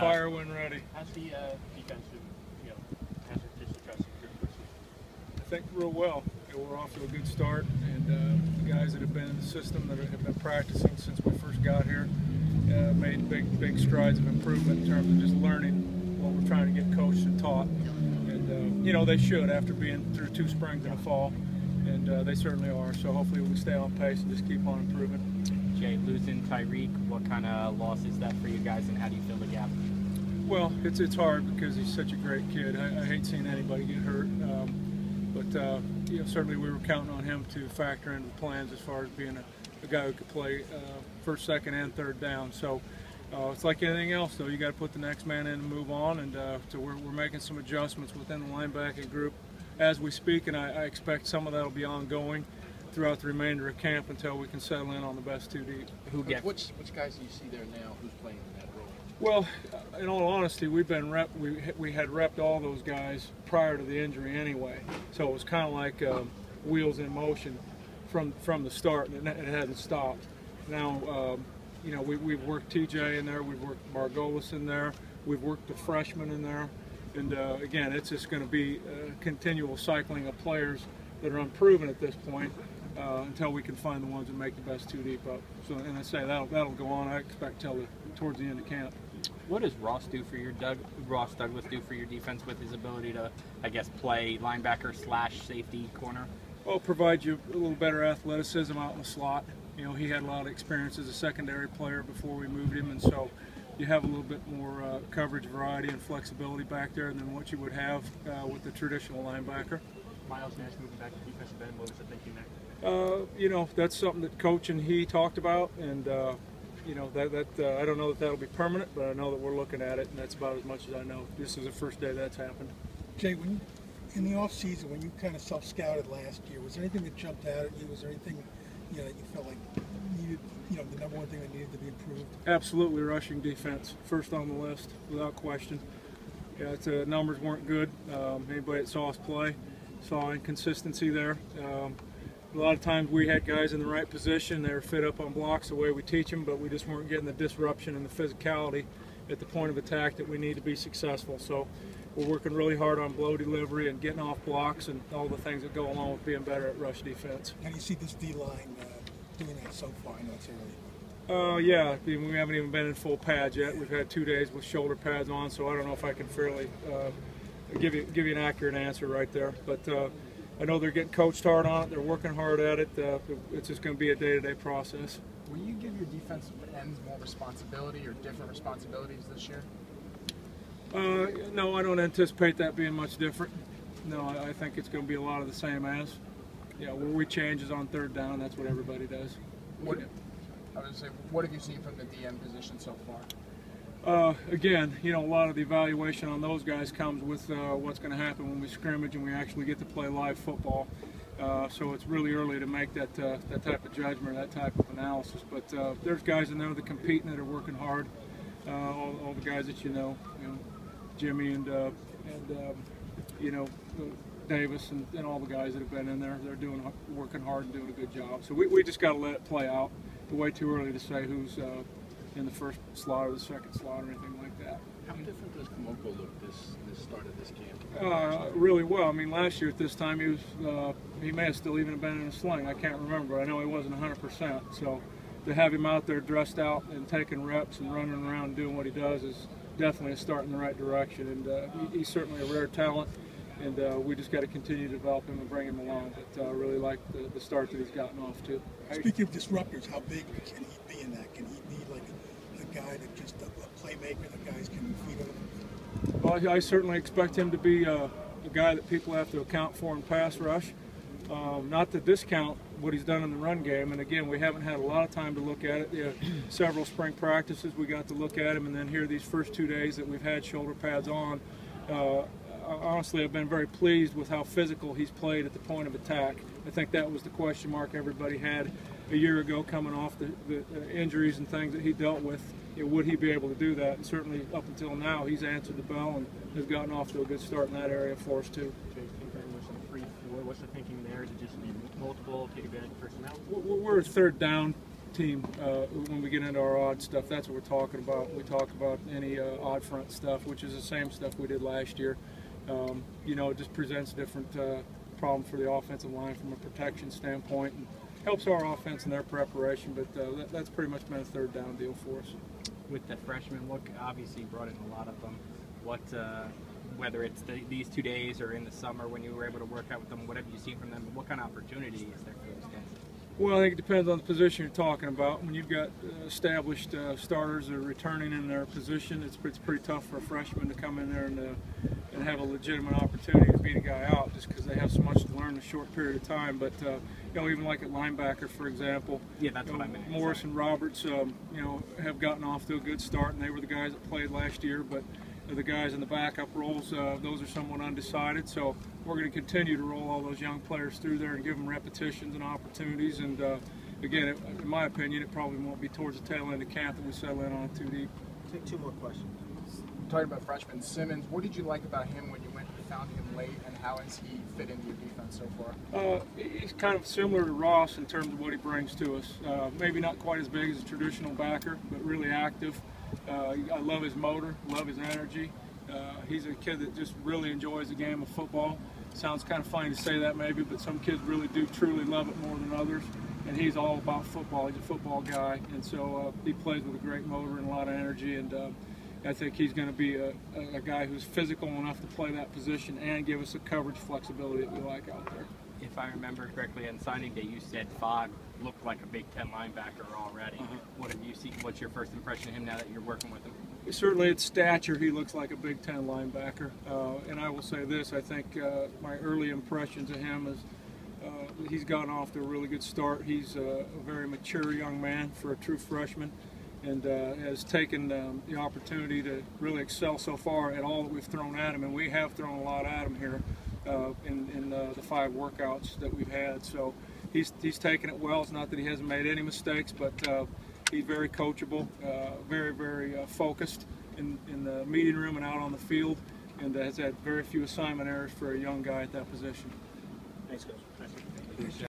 Fire when ready. How's the defensive, how's it just adjusted to the season? I think real well. We're off to a good start, and the guys that have been in the system that have been practicing since we first got here made big strides of improvement in terms of just learning what we're trying to get coached and taught. And they should after being through 2 springs and a fall, and they certainly are. So hopefully we stay on pace and just keep on improving. Jay, losing Tyreek, what kind of loss is that for you guys, and how do you fill the gap? Well, it's hard because he's such a great kid. I hate seeing anybody get hurt, but certainly we were counting on him to factor into the plans as far as being a guy who could play first, second, and third down. So it's like anything else, though. You got to put the next man in and move on, and so we're making some adjustments within the linebacking group as we speak, and I expect some of that will be ongoing throughout the remainder of camp until we can settle in on the best 2 deep. Which guys do you see there now who's playing in that role? Well, in all honesty, we had repped all those guys prior to the injury anyway, so it was kind of like wheels in motion from the start, and it hadn't stopped. Now, we've worked TJ in there, we've worked Margolis in there, we've worked the freshmen in there, and again, it's just going to be a continual cycling of players that are unproven at this point until we can find the ones that make the best 2 deep up. So, and I say that'll go on. I expect towards the end of camp. What does Ross Douglas do for your defense with his ability to, I guess, play linebacker / safety corner? Well, provide you a little better athleticism out in the slot. He had a lot of experience as a secondary player before we moved him, and so you have a little bit more coverage variety and flexibility back there than what you would have with the traditional linebacker. Miles Nash moving back to defensive end, what was the thinking there? That's something that Coach and he talked about, and I don't know that that'll be permanent, but I know that we're looking at it, and that's about as much as I know. This is the first day that's happened. Jay, in the off season, when you kind of self-scouted last year, was there anything that jumped out at you? Was there anything that you felt like needed, the number one thing that needed to be improved? Absolutely, rushing defense, first on the list, without question. Yeah, numbers weren't good. Anybody that saw us play saw inconsistency there. A lot of times we had guys in the right position, they were fit up on blocks the way we teach them, but we just weren't getting the disruption and the physicality at the point of attack that we need to be successful. So we're working really hard on blow delivery and getting off blocks and all the things that go along with being better at rush defense. How do you see this D-line doing that so far? I know it's early. Yeah, we haven't even been in full pads yet. We've had 2 days with shoulder pads on, so I don't know if I can fairly give you an accurate answer right there. But I know they're getting coached hard on it. They're working hard at it. It's just going to be a day-to-day process. Will you give your defensive ends more responsibility or different responsibilities this year? No, I don't anticipate that being much different. No, I think it's going to be a lot of the same as. Yeah, where we change is on third down. That's what everybody does. What have you seen from the DM position so far? Again, a lot of the evaluation on those guys comes with what's going to happen when we scrimmage and we actually get to play live football. So it's really early to make that type of judgment, that type of analysis. But there's guys in there that compete and that are working hard. All the guys that Jimmy and Davis and all the guys that have been in there, they're working hard and doing a good job. So we just got to let it play out. It's way too early to say who's in the first slot or the second slot or anything like that. How different does Kamoko look this start of this camp? Really well. I mean, last year at this time he may have still even been in a sling. I can't remember. I know he wasn't 100%. So to have him out there dressed out and taking reps and running around and doing what he does is definitely a start in the right direction. And he's certainly a rare talent. And we just got to continue to develop him and bring him along. But I really like the start that he's gotten off to. Speaking of disruptors, how big can he be in that? Can he be like a guy that just a playmaker that guys can feed on? Well, I certainly expect him to be a guy that people have to account for in pass rush. Not to discount what he's done in the run game. And again, we haven't had a lot of time to look at it. Several spring practices we got to look at him, and then here these first 2 days that we've had shoulder pads on. Honestly, I've been very pleased with how physical he's played at the point of attack. I think that was the question mark everybody had a year ago coming off the injuries and things that he dealt with. Would he be able to do that? And certainly up until now, he's answered the bell and has gotten off to a good start in that area for us too. What's the thinking there? Is it just be multiple, take advantage of personnel? We're a third down team when we get into our odd stuff. That's what we're talking about. We talk about any odd front stuff, which is the same stuff we did last year. It just presents a different problem for the offensive line from a protection standpoint, and helps our offense in their preparation, but that's pretty much been a third down deal for us. With the freshmen, obviously you brought in a lot of them. Whether it's these 2 days or in the summer when you were able to work out with them, what have you seen from them? What kind of opportunity is there for those guys? Well, I think it depends on the position you're talking about. When you've got established starters that are returning in their position, it's pretty tough for a freshman to come in there and have a legitimate opportunity to beat a guy out just because they have so much to learn in a short period of time. But even like at linebacker, for example, yeah, that's what I meant. Morris and Roberts, have gotten off to a good start, and they were the guys that played last year. But the guys in the backup roles, those are somewhat undecided. So we're going to continue to roll all those young players through there and give them repetitions and opportunities. And again, in my opinion, it probably won't be towards the tail end of camp that we settle in on it too deep. Take two more questions. Talking about freshman Simmons, what did you like about him when you went and found him late, and how has he fit into your defense so far? He's kind of similar to Ross in terms of what he brings to us. Maybe not quite as big as a traditional backer, but really active. I love his motor, love his energy. He's a kid that just really enjoys the game of football. Sounds kind of funny to say that maybe, but some kids really do truly love it more than others. And he's all about football. He's a football guy, and so he plays with a great motor and a lot of energy. And I think he's going to be a guy who's physical enough to play that position and give us the coverage flexibility that we like out there. If I remember correctly, on signing day, you said Fogg looked like a Big Ten linebacker already. What have you seen? What's your first impression of him now that you're working with him? Certainly at stature, he looks like a Big Ten linebacker. And I will say this, I think my early impressions of him is he's gotten off to a really good start. He's a very mature young man for a true freshman, and has taken the opportunity to really excel so far at all that we've thrown at him. And we have thrown a lot at him here in the 5 workouts that we've had. So he's taken it well. It's not that he hasn't made any mistakes, but he's very coachable, very, very focused in the meeting room and out on the field, and has had very few assignment errors for a young guy at that position. Thanks, Coach.